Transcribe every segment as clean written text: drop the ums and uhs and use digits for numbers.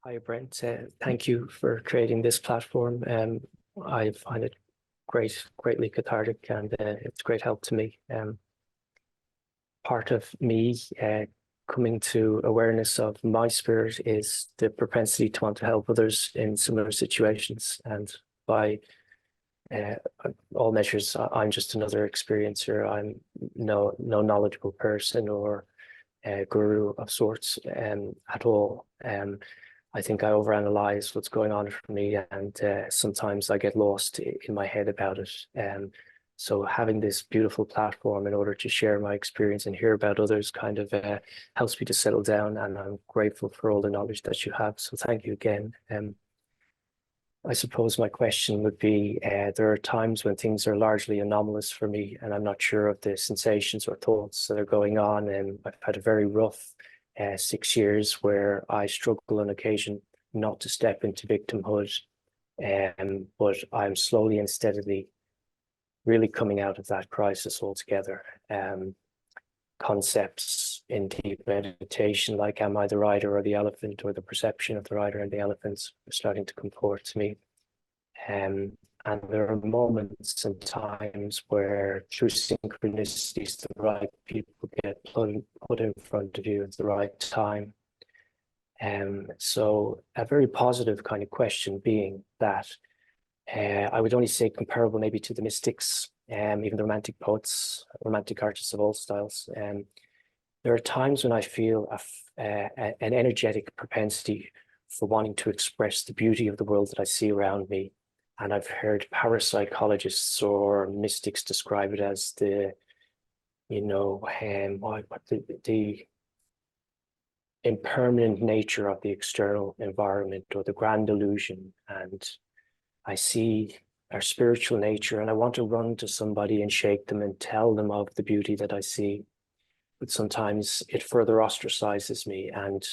Hi, Brent. Thank you for creating this platform. I find it greatly cathartic, and it's great help to me. Part of me coming to awareness of my spirit is the propensity to want to help others in similar situations. And by uh, all measures, I'm just another experiencer. I'm no knowledgeable person or guru of sorts at all. I think I overanalyze what's going on for me, and sometimes I get lost in my head about it. So having this beautiful platform in order to share my experience and hear about others kind of helps me to settle down, and I'm grateful for all the knowledge that you have. So thank you again. I suppose my question would be, there are times when things are largely anomalous for me, and I'm not sure of the sensations or thoughts that are going on. And I've had a very rough 6 years where I struggle on occasion not to step into victimhood, but I'm slowly and steadily really coming out of that crisis altogether. Concepts in deep meditation, like am I the rider or the elephant, or the perception of the rider and the elephants, are starting to come forward to me. And there are moments and times where, through synchronicities, the right people get put in front of you at the right time. So a very positive kind of question being that I would only say comparable maybe to the mystics, even the romantic poets, romantic artists of all styles. There are times when I feel an energetic propensity for wanting to express the beauty of the world that I see around me. And I've heard parapsychologists or mystics describe it as the impermanent nature of the external environment, or the grand illusion. And I see our spiritual nature, and I want to run to somebody and shake them and tell them of the beauty that I see. But sometimes it further ostracizes me, and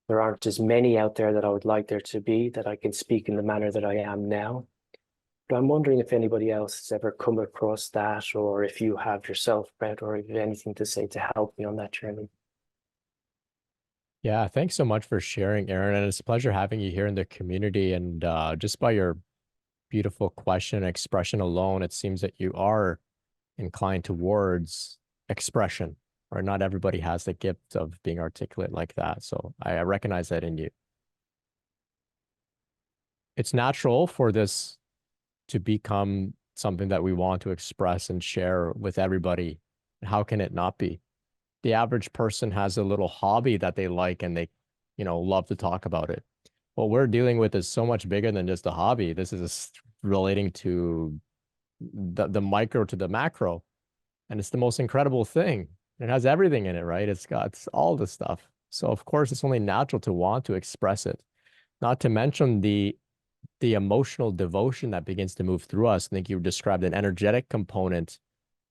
there aren't as many out there that I would like there to be, that I can speak in the manner that I am now. But I'm wondering if anybody else has ever come across that, or if you have yourself, Brett, or if you have anything to say to help me on that journey. Yeah, thanks so much for sharing, Aaron. And it's a pleasure having you here in the community. And just by your beautiful question and expression alone, it seems that you are inclined towards expression, or not everybody has the gift of being articulate like that. So I recognize that in you. It's natural for this to become something that we want to express and share with everybody. How can it not be? The average person has a little hobby that they like, and they, love to talk about it. What we're dealing with is so much bigger than just a hobby. This is relating to the micro to the macro. And it's the most incredible thing. It has everything in it, right? It's got all the stuff. So of course, it's only natural to want to express it. Not to mention the emotional devotion that begins to move through us. I think you described an energetic component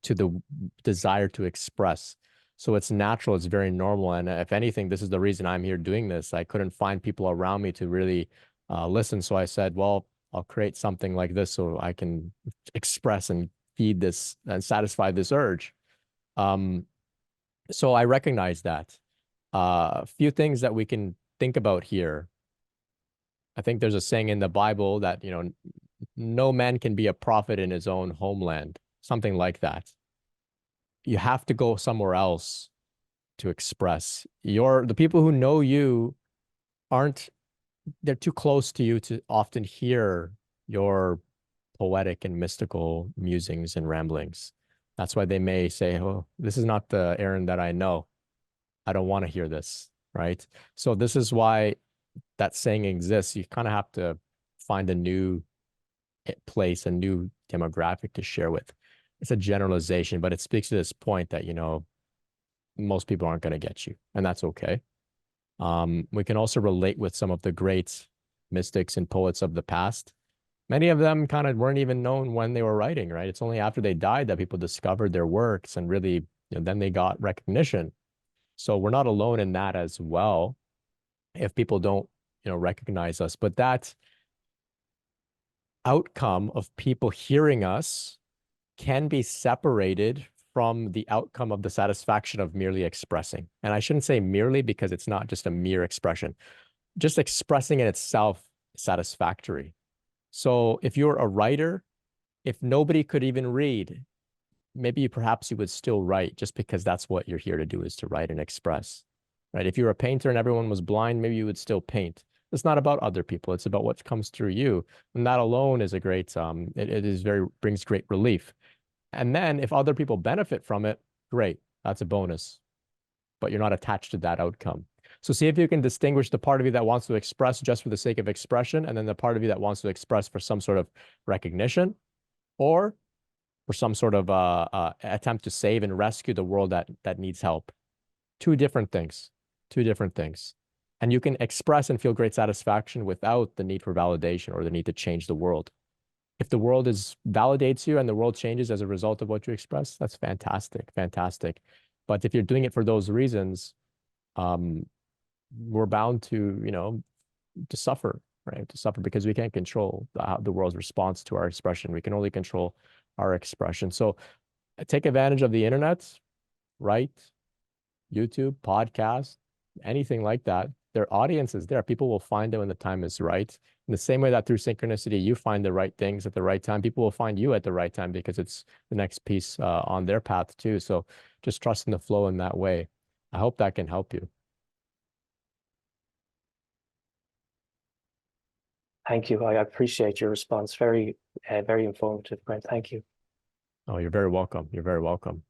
to the desire to express. So it's natural, it's very normal. And if anything, this is the reason I'm here doing this. I couldn't find people around me to really listen. So I said, well, I'll create something like this so I can express and feed this and satisfy this urge. So I recognize that. A few things that we can think about here. I think there's a saying in the Bible that, no man can be a prophet in his own homeland, something like that. You have to go somewhere else to express. The people who know you they're too close to you to often hear your poetic and mystical musings and ramblings. That's why they may say, oh, this is not the Aaron that I know. I don't want to hear this, right? So this is why that saying exists. You kind of have to find a new place, a new demographic to share with. It's a generalization, but it speaks to this point that, most people aren't going to get you, and that's okay. We can also relate with some of the great mystics and poets of the past. Many of them kind of weren't even known when they were writing, right? It's only after they died that people discovered their works, and really, then they got recognition. So we're not alone in that as well, if people don't, recognize us. But that outcome of people hearing us can be separated from the outcome of the satisfaction of merely expressing. And I shouldn't say merely, because it's not just a mere expression. just expressing in itself is satisfactory. So if you're a writer, if nobody could even read, maybe perhaps you would still write just because that's what you're here to do, is to write and express, right? If you're a painter and everyone was blind, maybe you would still paint. It's not about other people. It's about what comes through you. And that alone is a great, it is brings great relief. And then if other people benefit from it, great. That's a bonus, but you're not attached to that outcome. So see if you can distinguish the part of you that wants to express just for the sake of expression, and then the part of you that wants to express for some sort of recognition, or for some sort of attempt to save and rescue the world that needs help. Two different things. Two different things. And you can express and feel great satisfaction without the need for validation or the need to change the world. If the world validates you and the world changes as a result of what you express, that's fantastic, fantastic. But if you're doing it for those reasons, we're bound to, to suffer, right? To suffer because we can't control the world's response to our expression. We can only control our expression. So take advantage of the internet, write, YouTube, podcast, anything like that. Their audience is there. People will find them when the time is right. In the same way that through synchronicity, you find the right things at the right time, people will find you at the right time because it's the next piece on their path too. So just trust in the flow in that way. I hope that can help you. Thank you. I appreciate your response. Very, very informative, Brent. Thank you. Oh, you're very welcome. You're very welcome.